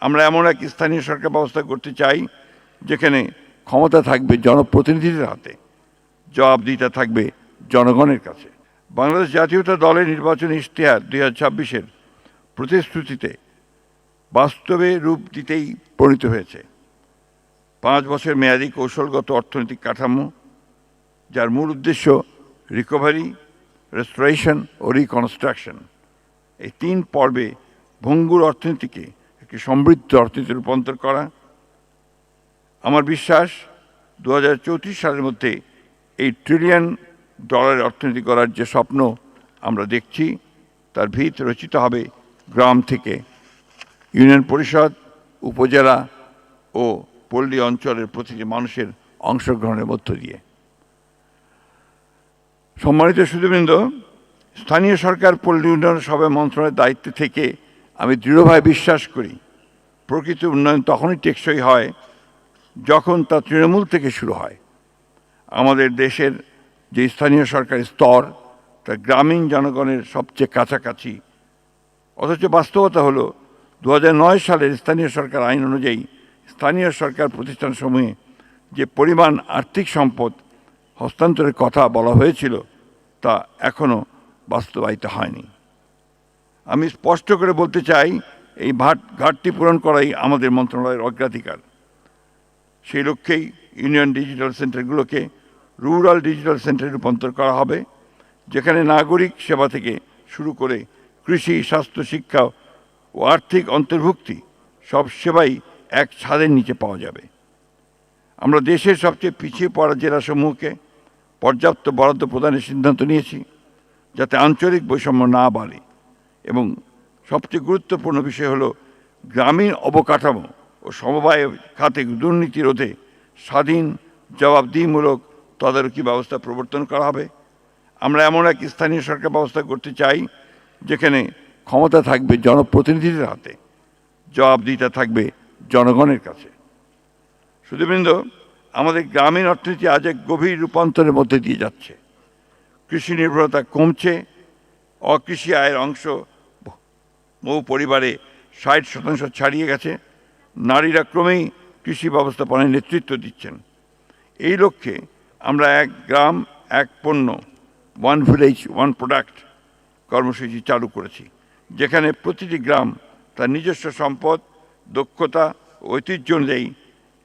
আমরা এমন এক স্থানীয় সরকার ব্যবস্থা করতে চাই যেখানে ক্ষমতা থাকবে জনপ্রতিনিধিদের হাতে, জবাবদিহিতা থাকবে জনগণের কাছে। বাংলাদেশ জাতীয়তা দলের নির্বাচনী ইশতেহার 2026-এর প্রতিশ্রুতিতে বাস্তবে রূপ দিতেই প্রণীত হয়েছে 5 বছর মেয়াদী কৌশলগত অর্থনৈতিক কাঠামো, যার মূল উদ্দেশ্য রিকভারি, রেস্টোরেশন ও রিকনস্ট্রাকশন। এই 3 পর্বে ভঙ্গুর অর্থনীতিকে একটি সমৃদ্ধ অর্থনীতিতে রূপান্তর করা। আমার বিশ্বাস 2034 সালের মধ্যে এই $1 ট্রিলিয়ন অর্থনীতি করার যে স্বপ্ন আমরা দেখছি তার ভিত রচিত হবে গ্রাম থেকে, ইউনিয়ন পরিষদ, উপজেলা ও পল্লী অঞ্চলের প্রতিটি মানুষের অংশগ্রহণের মধ্য দিয়ে। সম্মানিত সুধীবৃন্দ, স্থানীয় সরকার পল্লী উন্নয়ন সভা মন্ত্রণালয়ের দায়িত্বে থেকে আমি দৃঢ়ভাবে বিশ্বাস করি প্রকৃত উন্নয়ন তখনই টেকসই হয় যখন তা তৃণমূল থেকে শুরু হয়। আমাদের দেশের যে স্থানীয় সরকারের স্তর তা গ্রামীণ জনগণের সবচেয়ে কাছাকাছি, অথচ বাস্তবতা হলো 2009 সালের স্থানীয় সরকার আইন অনুযায়ী স্থানীয় সরকার প্রতিষ্ঠানসমূহে যে পরিমাণ আর্থিক সম্পদ হস্তান্তরের কথা বলা হয়েছিল তা এখনও বাস্তবায়িত হয়নি। আমি স্পষ্ট করে বলতে চাই, এই ঘাটতি পূরণ করাই আমাদের মন্ত্রণালয়ের অগ্রাধিকার। সেই লক্ষ্যেই ইউনিয়ন ডিজিটাল সেন্টারগুলোকে রুরাল ডিজিটাল সেন্টারে রূপান্তর করা হবে, যেখানে নাগরিক সেবা থেকে শুরু করে কৃষি, স্বাস্থ্য, শিক্ষা ও আর্থিক অন্তর্ভুক্তি সব সেবাই এক ছাদের নিচে পাওয়া যাবে। আমরা দেশের সবচেয়ে পিছিয়ে পড়া জেলাসমূহকে পর্যাপ্ত বরাদ্দ প্রদানের সিদ্ধান্ত নিয়েছি, যাতে আঞ্চলিক বৈষম্য না বাড়ে, এবং সবচেয়ে গুরুত্বপূর্ণ বিষয় হলো গ্রামীণ অবকাঠামো ও সমবায় খাতে দুর্নীতি রোধে স্বাধীন, জবাবদিহিমূলক তদারকি ব্যবস্থা প্রবর্তন করা হবে। আমরা এমন এক স্থানীয় সরকার ব্যবস্থা করতে চাই যেখানে ক্ষমতা থাকবে জনপ্রতিনিধিদের হাতে, জবাবদিহিতা থাকবে জনগণের কাছে। সুধীবৃন্দ, আমাদের গ্রামীণ অর্থনীতি আজ এক গভীর রূপান্তরের মধ্যে দিয়ে যাচ্ছে। কৃষি নির্ভরতা কমছে, অকৃষি আয়ের অংশ বহু পরিবারে 60% ছাড়িয়ে গেছে। নারীরা ক্রমেই কৃষি ব্যবস্থাপনায় নেতৃত্ব দিচ্ছেন। এই লক্ষ্যে আমরা এক গ্রাম এক পণ্য, ওয়ান ভিলেজ ওয়ান প্রোডাক্ট কর্মসূচি চালু করেছি, যেখানে প্রতিটি গ্রাম তার নিজস্ব সম্পদ, দক্ষতা ও ঐতিহ্য অনুযায়ী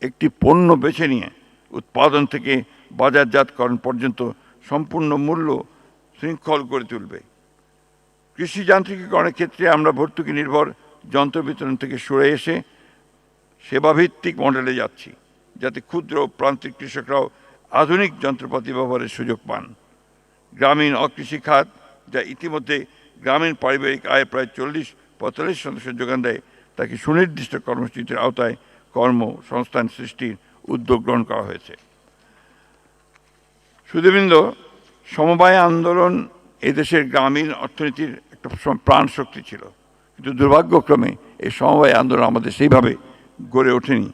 একটি পণ্য বেছে নিয়ে উৎপাদন থেকে বাজারজাতকরণ পর্যন্ত সম্পূর্ণ মূল্য শৃঙ্খল করে তুলবে। কৃষি যান্ত্রিকীকরণের ক্ষেত্রে আমরা ভর্তুকি নির্ভর যন্ত্র বিতরণ থেকে সরে এসে সেবাভিত্তিক মডেলে যাচ্ছি, যাতে ক্ষুদ্র প্রান্তিক কৃষকরাও আধুনিক যন্ত্রপাতি ব্যবহারের সুযোগ পান। গ্রামীণ অকৃষি খাত, যা ইতিমধ্যে গ্রামীণ পারিবারিক আয় প্রায় 40-45% যোগান দেয়, তাকে সুনির্দিষ্ট কর্মসূচির আওতায় কর্মসংস্থান সৃষ্টির উদ্যোগ গ্রহণ করা হয়েছে। সুধীবৃন্দ, সমবায় আন্দোলন এদেশের গ্রামীণ অর্থনীতির একটা প্রাণ শক্তি ছিল, কিন্তু দুর্ভাগ্যক্রমে এই সমবায় আন্দোলন আমাদের সেইভাবে গড়ে ওঠেনি।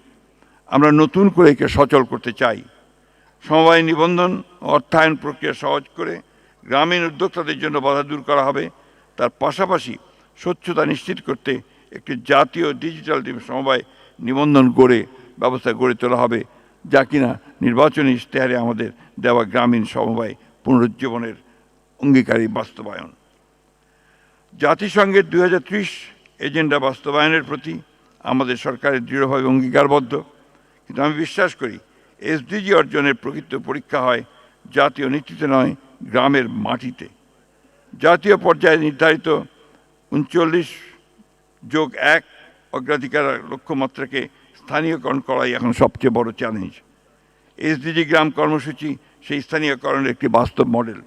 আমরা নতুন করে একে সচল করতে চাই। সমবায় নিবন্ধন ও অর্থায়ন প্রক্রিয়া সহজ করে গ্রামীণ উদ্যোক্তাদের জন্য বাধা দূর করা হবে। তার পাশাপাশি স্বচ্ছতা নিশ্চিত করতে একটি জাতীয় ডিজিটাল সমবায় নিবন্ধন ব্যবস্থা গড়ে তোলা হবে, যা কিনা নির্বাচনী ইশতেহারে আমাদের দেওয়া গ্রামীণ সমবায় পুনরুজ্জীবনের অঙ্গীকারী বাস্তবায়ন। জাতিসংঘের 2030 এজেন্ডা বাস্তবায়নের প্রতি আমাদের সরকারের দৃঢ়ভাবে অঙ্গীকারবদ্ধ, কিন্তু আমি বিশ্বাস করি এসডিজি অর্জনের প্রকৃত পরীক্ষা হয় জাতীয় নীতিতে নয়, গ্রামের মাটিতে। জাতীয় পর্যায়ে নির্ধারিত 39+1 অগ্রাধিকার লক্ষ্যমাত্রাকে স্থানীয়করণ করাই এখন সবচেয়ে বড় চ্যালেঞ্জ। এসডিজি গ্রাম কর্মসূচি সেই স্থানীয়করণের একটি বাস্তব মডেল।